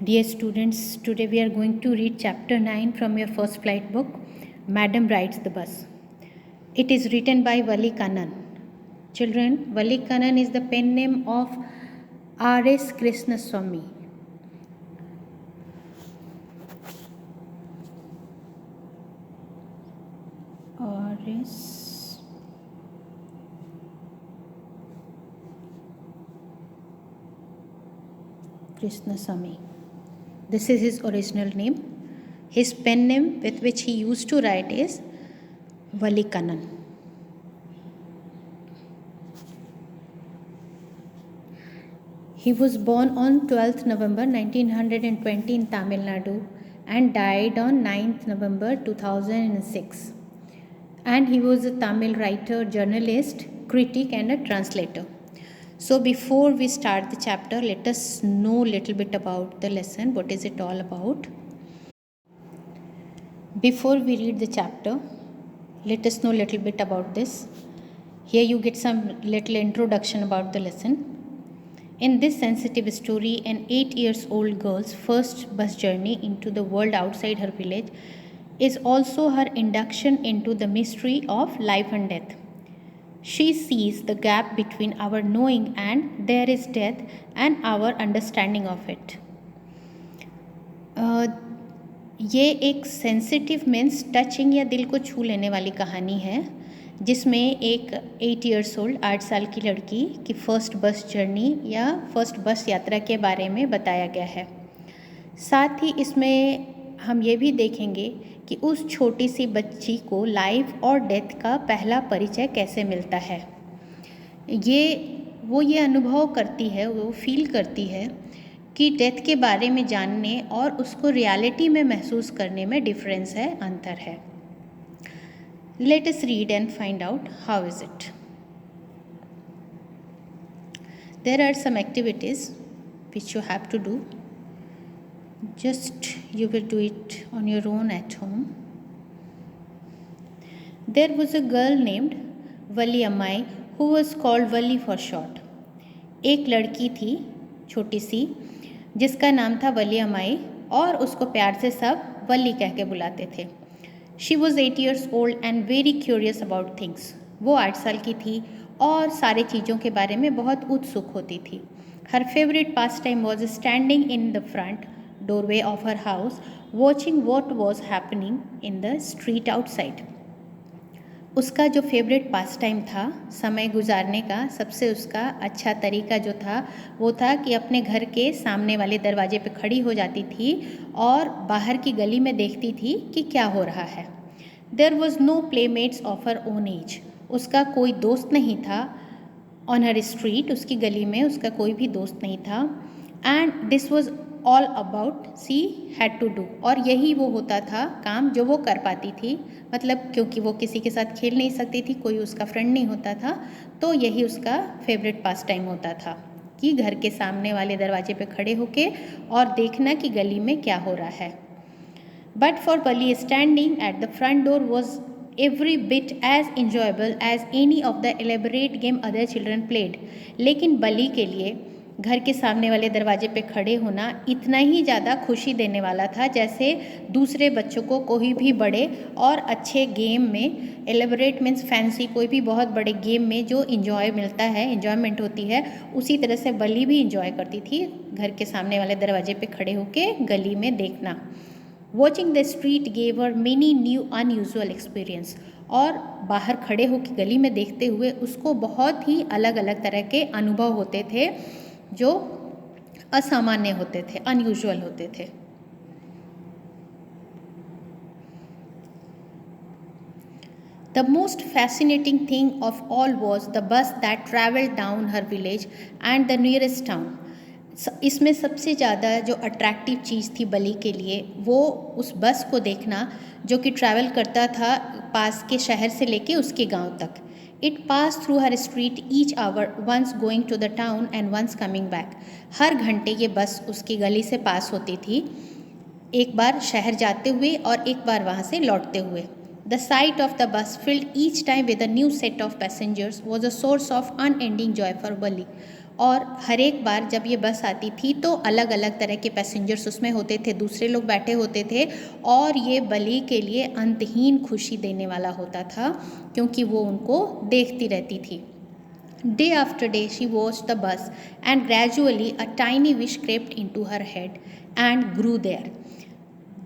Dear students, today we are going to read chapter 9 from your first flight book, Madam Rides the Bus. It is written by Vali Kannan. Children, Vali Kannan is the pen name of R.S. Krishnaswamy. R.S. Krishnaswamy. This is his original name. His pen name with which he used to write is Vali Kannan. He was born on 12th November 1920 in Tamil Nadu and died on 9th November 2006. And he was a Tamil writer, journalist, critic and a translator. So before we start the chapter, let us know a little bit about the lesson. What is it all about? Before we read the chapter, let us know a little bit about this. Here you get some little introduction about the lesson. In this sensitive story, an 8-year-old girl's first bus journey into the world outside her village is also her induction into the mystery of life and death. She sees the gap between our knowing and there is death and our understanding of it. ये एक sensitive means touching या दिल को छू लेने वाली कहानी है जिसमें एक 8 इयर्स ओल्ड 8 साल की लड़की की फ़र्स्ट बस जर्नी या फर्स्ट बस यात्रा के बारे में बताया गया है। साथ ही इसमें हम ये भी देखेंगे कि उस छोटी सी बच्ची को लाइफ और डेथ का पहला परिचय कैसे मिलता है। वो अनुभव करती है, वो फील करती है कि डेथ के बारे में जानने और उसको रियलिटी में महसूस करने में डिफरेंस है, अंतर है। Let us read and find out how is it. There are some activities which you have to do. Just you will do it on your own at home. There was a girl named Vali Ammai who was called Vali for short. एक लड़की थी छोटी सी जिसका नाम था वली अम्माई और उसको प्यार से सब वली कह के बुलाते थे. She was 8 years old and very curious about things. वो 8 साल की थी और सारी चीज़ों के बारे में बहुत उत्सुक होती थी. Her favorite pastime was standing in the front doorway of her house watching what was happening in the street outside. उसका जो फेवरेट पास टाइम था समय गुजारने का सबसे उसका अच्छा तरीका जो था वो था कि अपने घर के सामने वाले दरवाजे पे खड़ी हो जाती थी और बाहर की गली में देखती थी कि क्या हो रहा है. There was no playmates of her own age. उसका कोई दोस्त नहीं था on her street. उसकी गली में उसका कोई भी दोस्त नहीं था. And this was all about she had to do. और यही वो होता था काम जो वो कर पाती थी. मतलब क्योंकि वो किसी के साथ खेल नहीं सकती थी, कोई उसका फ्रेंड नहीं होता था, तो यही उसका फेवरेट पास टाइम होता था कि घर के सामने वाले दरवाजे पे खड़े होके और देखना कि गली में क्या हो रहा है. But for Valli standing at the front door was every bit as enjoyable as any of the elaborate game other children played. लेकिन बली के लिए घर के सामने वाले दरवाजे पे खड़े होना इतना ही ज़्यादा खुशी देने वाला था जैसे दूसरे बच्चों को कोई भी बड़े और अच्छे गेम में, एलेबरेट मीन्स फैंसी, कोई भी बहुत बड़े गेम में जो इंजॉय मिलता है, इंजॉयमेंट होती है, उसी तरह से बली भी इंजॉय करती थी घर के सामने वाले दरवाजे पे खड़े होके गली में देखना. Watching the street gave her many new unusual experience. और बाहर खड़े होकर गली में देखते हुए उसको बहुत ही अलग अलग तरह के अनुभव होते थे जो असामान्य होते थे, अनयूजुअल होते थे. The most fascinating thing of all was the bus that traveled down her village and the nearest town. इसमें सबसे ज़्यादा जो अट्रैक्टिव चीज़ थी बली के लिए वो उस बस को देखना जो कि ट्रैवल करता था पास के शहर से लेके उसके गांव तक. It passed through her street each hour, once going to the town and once coming back. हर घंटे ये बस उसकी गली से पास होती थी, एक बार शहर जाते हुए और एक बार वहाँ से लौटते हुए. The sight of the bus filled each time with a new set of passengers was a source of unending joy for Bali. और हर एक बार जब ये बस आती थी तो अलग अलग तरह के पैसेंजर्स उसमें होते थे, दूसरे लोग बैठे होते थे और ये बली के लिए अंतहीन खुशी देने वाला होता था क्योंकि वो उनको देखती रहती थी। Day after day she watched the bus and gradually a tiny wish crept into her head and grew there.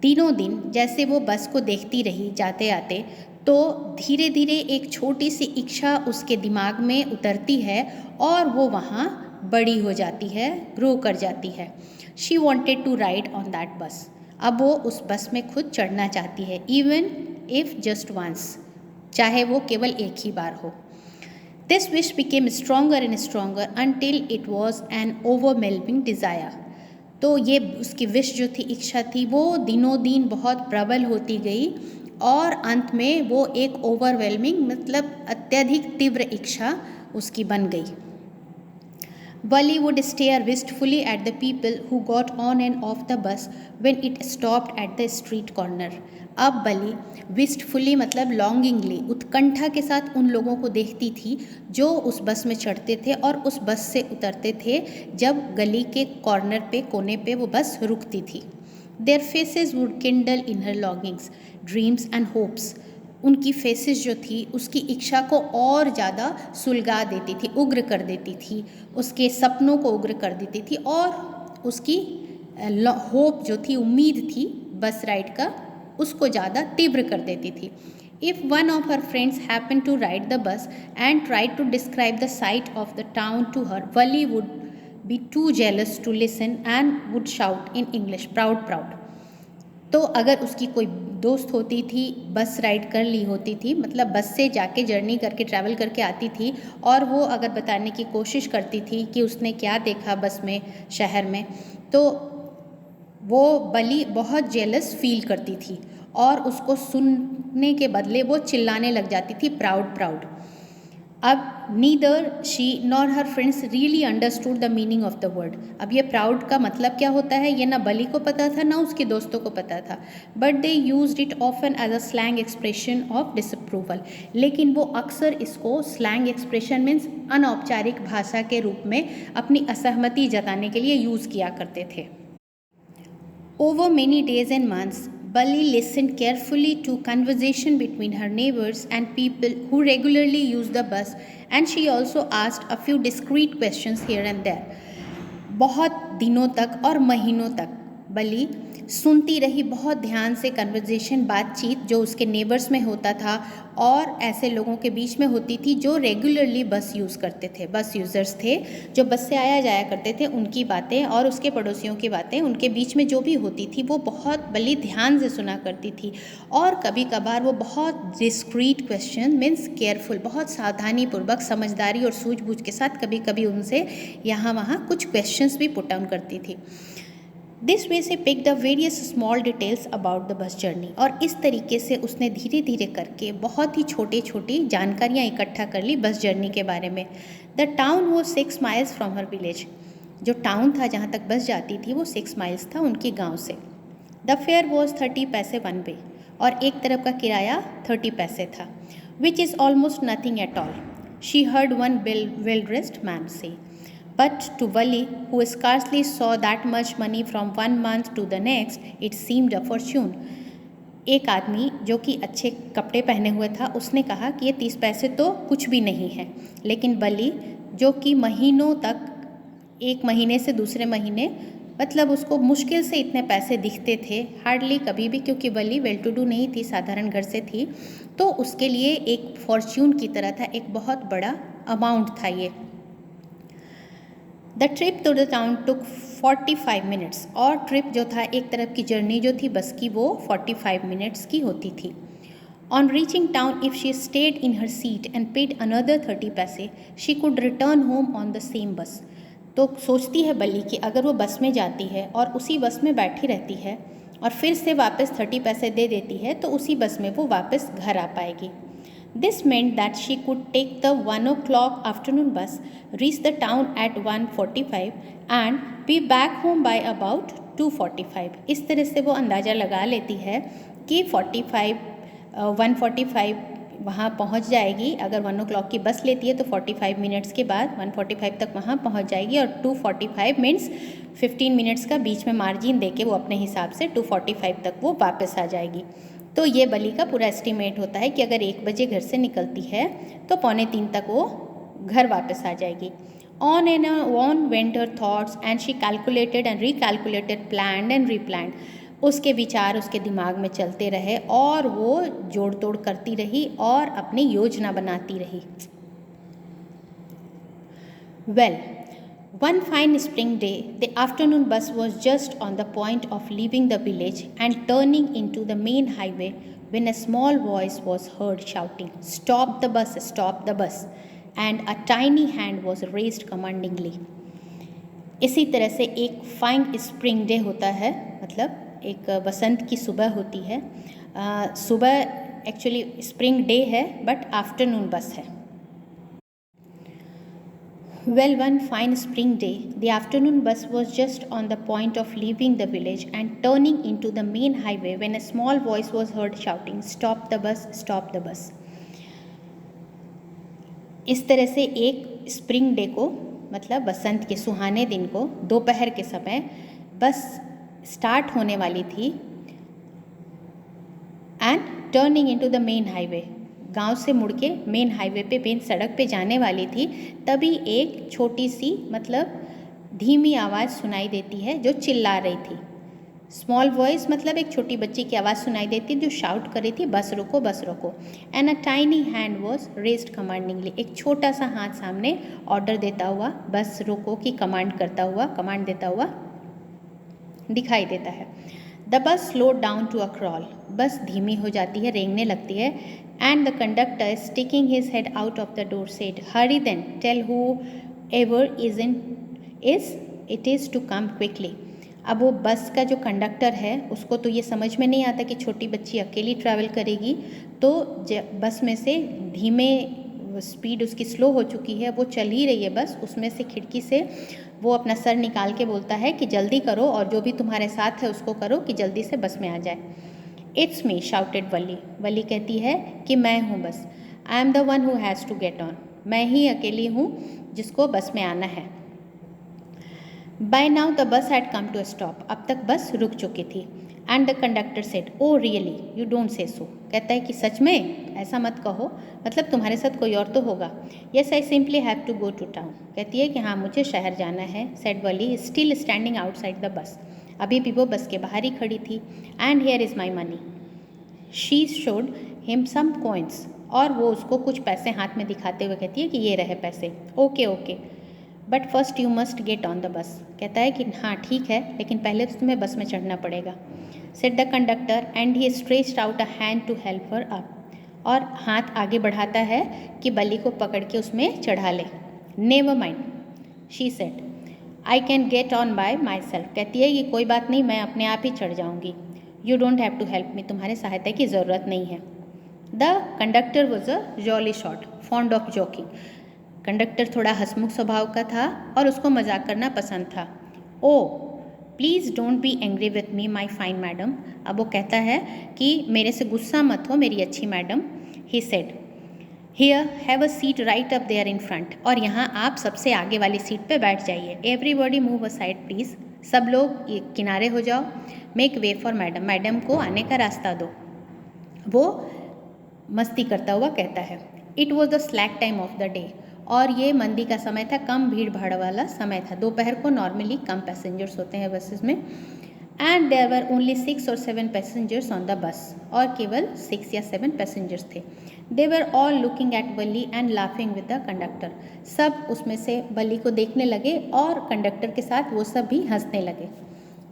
दिनों दिन जैसे वो बस को देखती रही जाते आते तो धीरे धीरे एक छोटी सी इच्छा उसके दिमाग में उतरती है और वो वहाँ बड़ी हो जाती है, ग्रो कर जाती है। She wanted to ride on that bus. अब वो उस बस में खुद चढ़ना चाहती है, इवन इफ जस्ट वंस, चाहे वो केवल एक ही बार हो। This wish became stronger and stronger until it was an overwhelming desire. तो ये उसकी विश जो थी, इच्छा थी, वो दिनों दिन बहुत प्रबल होती गई और अंत में वो एक ओवरवेलमिंग मतलब अत्यधिक तीव्र इच्छा उसकी बन गई। Wally would stare wistfully at the people who got on and off the bus when it stopped at the street corner. अब बली विस्टफुली मतलब लॉन्गिंगली, उत्कंठा के साथ उन लोगों को देखती थी जो उस बस में चढ़ते थे और उस बस से उतरते थे जब गली के कॉर्नर पे, कोने पे वो बस रुकती थी। Their faces would kindle in her longings, dreams and hopes. उनकी फेसेस जो थी उसकी इच्छा को और ज़्यादा सुलगा देती थी, उग्र कर देती थी, उसके सपनों को उग्र कर देती थी और उसकी होप जो थी, उम्मीद थी बस राइड का, उसको ज़्यादा तीव्र कर देती थी। If one of her friends happened to ride the bus and tried to describe the sight of the town to her, Wally would be too jealous to listen and would shout in English, proud, proud. तो अगर उसकी कोई दोस्त होती थी, बस ride कर ली होती थी, मतलब बस से जाके जर्नी करके ट्रैवल करके आती थी और वो अगर बताने की कोशिश करती थी कि उसने क्या देखा बस में, शहर में, तो वो बली बहुत जेलस फील करती थी और उसको सुनने के बदले वो चिल्लाने लग जाती थी, प्राउड प्राउड। अब neither she nor her friends really understood the meaning of the word. अब ये प्राउड का मतलब क्या होता है ये ना बली को पता था ना उसके दोस्तों को पता था, but they used it often as a slang expression of disapproval. लेकिन वो अक्सर इसको स्लैंग एक्सप्रेशन मीन्स अनौपचारिक भाषा के रूप में अपनी असहमति जताने के लिए यूज़ किया करते थे। Over many days and months, Bali listened carefully to conversation between her neighbors and people who regularly used the bus, and she also asked a few discreet questions here and there. बहुत दिनों तक और महीनों तक बली सुनती रही बहुत ध्यान से कन्वर्जेशन, बातचीत जो उसके नेबर्स में होता था और ऐसे लोगों के बीच में होती थी जो रेगुलरली बस यूज़ करते थे, बस यूज़र्स थे जो बस से आया जाया करते थे, उनकी बातें और उसके पड़ोसियों की बातें उनके बीच में जो भी होती थी वो बहुत बली ध्यान से सुना करती थी। और कभी कभार वो बहुत डिस्क्रीट क्वेश्चन मीन्स केयरफुल, बहुत सावधानीपूर्वक, समझदारी और सूझबूझ के साथ कभी कभी उनसे यहाँ वहाँ कुछ क्वेश्चंस भी पुट डाउन करती थी। This way she pick the various small details about the bus journey. और इस तरीके से उसने धीरे धीरे करके बहुत ही छोटी छोटी जानकारियाँ इकट्ठा कर ली बस जर्नी के बारे में। द टाउन वो 6 माइल्स फ्रॉम हर विलेज। जो टाउन था जहाँ तक बस जाती थी वो 6 माइल्स था उनके गांव से। द फेयर वॉज 30 पैसे वन वे, और एक तरफ का किराया 30 पैसे था, which is almost nothing at all, she heard one well dressed man से। But to Wally, who scarcely saw that much money from one month to the next, it seemed a fortune. एक आदमी जो कि अच्छे कपड़े पहने हुए था उसने कहा कि ये 30 पैसे तो कुछ भी नहीं है, लेकिन बली जो कि महीनों तक, एक महीने से दूसरे महीने, मतलब उसको मुश्किल से इतने पैसे दिखते थे, हार्डली कभी भी, क्योंकि बली वेल टू डू नहीं थी, साधारण घर से थी, तो उसके लिए एक फॉर्च्यून की तरह था, एक बहुत बड़ा अमाउंट था ये। The trip to the town took 45 minutes, और ट्रिप जो था, एक तरफ की जर्नी जो थी बस की, वो 45 मिनट्स की होती थी। On reaching town, if she stayed in her seat and paid another 30 पैसे, she could return home on the same बस। तो सोचती है बली कि अगर वो बस में जाती है और उसी बस में बैठी रहती है और फिर से वापस 30 पैसे दे देती है तो उसी बस में वो वापस घर आ पाएगी। This meant that she could take the 1 o'clock afternoon bus, reach the town at 1:45 and be back home by about 2:45. इस तरह से वो अंदाज़ा लगा लेती है कि 1:45 वहाँ पहुँच जाएगी। अगर 1 o'clock की बस लेती है तो 45 मिनट्स के बाद 1:45 तक वहाँ पहुँच जाएगी और 2:45 मीन्स 15 मिनट्स का बीच में मार्जिन देके वो अपने हिसाब से 2:45 तक वो वापस आ जाएगी। तो ये बली का पूरा एस्टिमेट होता है कि अगर 1 बजे घर से निकलती है तो 2:45 तक वो घर वापस आ जाएगी। On and on went her thoughts and she calculated and recalculated, planned and replanned. उसके विचार उसके दिमाग में चलते रहे और वो जोड़ तोड़ करती रही और अपनी योजना बनाती रही। Well, one fine spring day, the afternoon bus was just on the point of leaving the village and turning into the main highway when a small voice was heard shouting, "Stop the bus, stop the bus!" And a tiny hand was raised commandingly. इसी तरह से एक fine spring day होता है, मतलब एक बसंत की सुबह होती है। सुबह एक्चुअली स्प्रिंग डे है बट आफ्टरनून बस है। Well, one fine spring day, the afternoon bus was just on the point of leaving the village and turning into the main highway when a small voice was heard shouting, "Stop the bus, stop the bus!" इस तरह से एक spring day को, मतलब बसंत के सुहाने दिन को, दोपहर के समय बस स्टार्ट होने वाली थी and turning into the main highway, गांव से मुड़ के मेन हाईवे पे, मेन सड़क पे जाने वाली थी। तभी एक छोटी सी, मतलब धीमी आवाज़ सुनाई देती है जो चिल्ला रही थी। स्मॉल वॉइस मतलब एक छोटी बच्ची की आवाज़ सुनाई देती जो शाउट कर रही थी, "बस रुको, बस रुको!" And a tiny hand was raised commandingly, एक छोटा सा हाथ सामने ऑर्डर देता हुआ, बस रुको की कमांड देता हुआ दिखाई देता है। The bus slow down to a crawl, bus धीमी हो जाती है, रेंगने लगती है। And the conductor sticking his head out of the door said, "hurry then, tell whoever it is to come quickly." अब वो बस का जो कंडक्टर है उसको तो ये समझ में नहीं आता कि छोटी बच्ची अकेली ट्रैवल करेगी, तो बस में से धीमे, स्पीड उसकी स्लो हो चुकी है, वो चल ही रही है बस, उसमें से खिड़की से वो अपना सर निकाल के बोलता है कि जल्दी करो और जो भी तुम्हारे साथ है उसको करो कि जल्दी से बस में आ जाए। "इट्स मी," शाउटेड वली, वली कहती है कि मैं हूँ बस। "I am the one who has to get on," मैं ही अकेली हूँ जिसको बस में आना है। By now the bus had come to a stop, अब तक बस रुक चुकी थी। And the conductor said, "Oh really, you don't say so," कहता है कि सच में, ऐसा मत कहो, मतलब तुम्हारे साथ कोई और तो होगा। "Yes, I simply have to go to town," कहती है कि हाँ मुझे शहर जाना है। said Wali, still standing outside the bus, अभी भी वो बस के बाहर ही खड़ी थी। "And here is my money." She showed him some coins, और वो उसको कुछ पैसे हाथ में दिखाते हुए कहती है कि ये रहे पैसे। "Okay okay, but first you must get on the बस," कहता है कि हाँ ठीक है, लेकिन पहले तो तुम्हें बस में चढ़ना पड़ेगा। Said the conductor and he stretched out a hand to help her up, और हाथ आगे बढ़ाता है कि बली को पकड़ के उसमें चढ़ा ले। "Never mind," she said, "I can get on by my self," कहती है कि कोई बात नहीं, मैं अपने आप ही चढ़ जाऊँगी। "You don't have to help me," तुम्हारे सहायता की ज़रूरत नहीं है। The conductor was a jolly sort, fond of joking, conductor थोड़ा हंसमुख स्वभाव का था और उसको मजाक करना पसंद था। "ओ please don't be angry with me my fine madam," अब वो कहता है कि मेरे से गुस्सा मत हो मेरी अच्छी madam. He said, "here have a seat right up there in front," और यहाँ आप सबसे आगे वाली सीट पे बैठ जाइए। "एवरीबॉडी मूव असाइड प्लीज़," सब लोग किनारे हो जाओ। "Make way for madam," madam को आने का रास्ता दो, वो मस्ती करता हुआ कहता है। It was the slack time of the day, और ये मंदी का समय था, कम भीड़ भाड़ वाला समय था। दोपहर को नॉर्मली कम पैसेंजर्स होते हैं बसेस में। And there were only 6 or 7 passengers on the bus, और केवल 6 या 7 पैसेंजर्स थे। They were all looking at Wali and laughing with the conductor, सब उसमें से वली को देखने लगे और कंडक्टर के साथ वो सब भी हंसने लगे।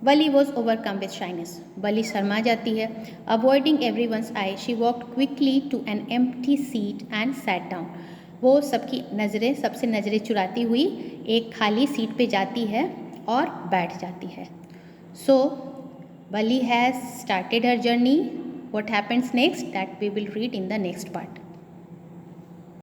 Valli was overcome with shyness, Valli शर्मा जाती है। Avoiding everyone's eye, she walked quickly to an empty seat and sat down, वो सबकी नज़रें, सबसे नज़रें चुराती हुई एक खाली सीट पे जाती है और बैठ जाती है। So Wali has started her journey. What happens next? That we will read in the next part.